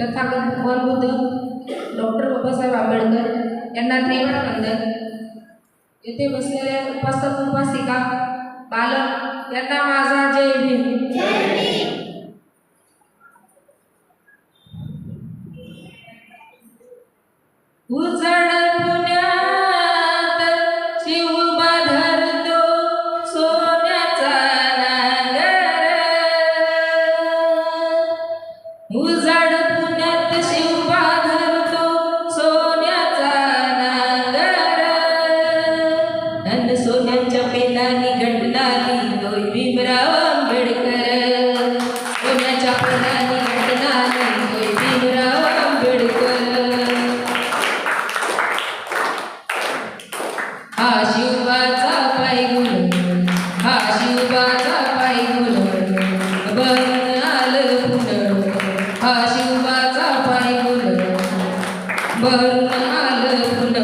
तथागत भगवान बुद्ध डॉक्टर बाबासाहेब आंबेडकर यांना त्रिवार वंदन. येथे बसलेल्या उपासक उपासिका बालक यांना माझा जय भीम. उजळ पुण्यात शिवबा धरतो सोन्याचा नांगर. उजळ पुण्यात शिवबा धरतो सोन्याचा नांगर. अन सोन्याच्या पेनाने घडणारी तोय भीमराव आंबेडकर. सोन्याच्या पेनाने घडणारी तोय भीमराव आंबेडकर. हा शिवबाचा पायगुण, हा शिवबाचा पायगुण बन आलं पुन. हा शिवबाचा पायगुण बन आलं पुन.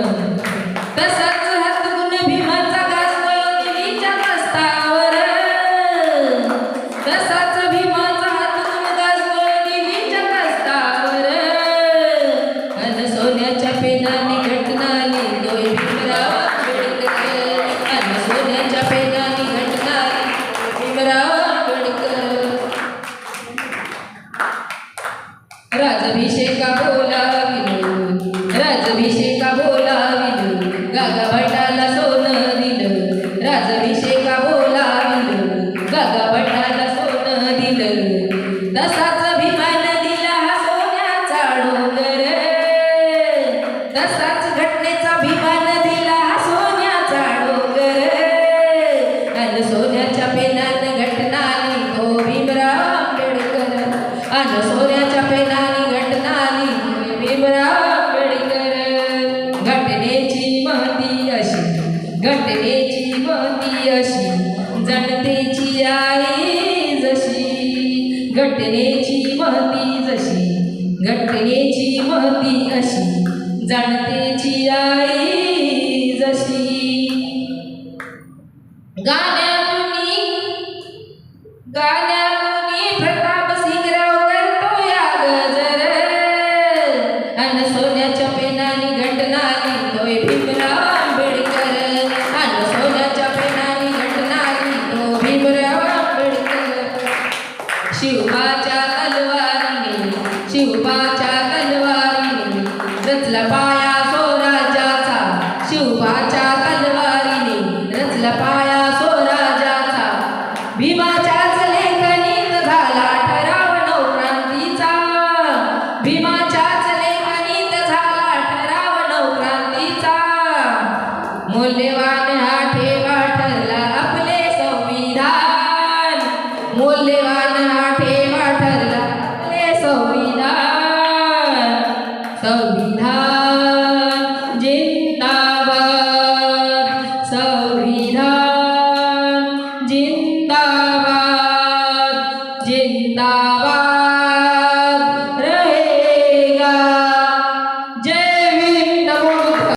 तसाच हातगुण भीमाचा गाजतो दिल्लीच्या मस्तावर. तसाच भीमाचा हातगुण गाजतो दिल्लीच्या मस्तावर. अन सोन्याच्या पेनाने घटनाली तोय भीमराव आंबेडकर. अन सोन्याच्या पेनाने घटनाली भीमराव आंबेडकर. राजाभिषेका बोलाविलो, राजाभिषेका बोलाविलो, गागा भटाला सोनं दिलं. राजाभिषेका बोलाविलो, गागा भटाला सोनं दिलं. तसाच भीमान दिला सोन्याचा डोंगर. तसाच घटनेचा भीमान दिला सोन्याचा डोंगर. अन सोन्याच्या पेनाने घटनाली तो भीमराव आंबेडकर. अन सोन्याच्या पेनाने घटनाली भीमराव आंबेडकर. घटनेची महती अशी, घटनेची महती अशी, जनतेची आई जशी. घटनेची महती जशी, घटनेची महती अशी, जनतेची आई जशी. गाण्यातूनी प्रताप सिंगराव करतो या गजर. अन सोन्याच्या पेनाने घटनाली तोय भीमराव आंबेडकर. अन सोन्याच्या पेनाने घटनाली तो भीमराव आंबेडकर. शिवबाच्या तलवारीने, शिवबाच्या तलवारीने रचला पाया स्वराज्याचा. शिवबाच्या तलवारीने रचला पाया स्वराज्याचा. भीमाच्याच लेखनीत झाला ठराव नवक्रांतीचा. भीमाच्याच लेखनीत झाला ठराव नवक्रांतीचा. मौल्यवान हा ठेवा ठरला आपले संविधान. मौल्यवान हा ठेवा ठरला आपले संविधान. संविधान जिंदाबाद, संविधान जिंदाबाद.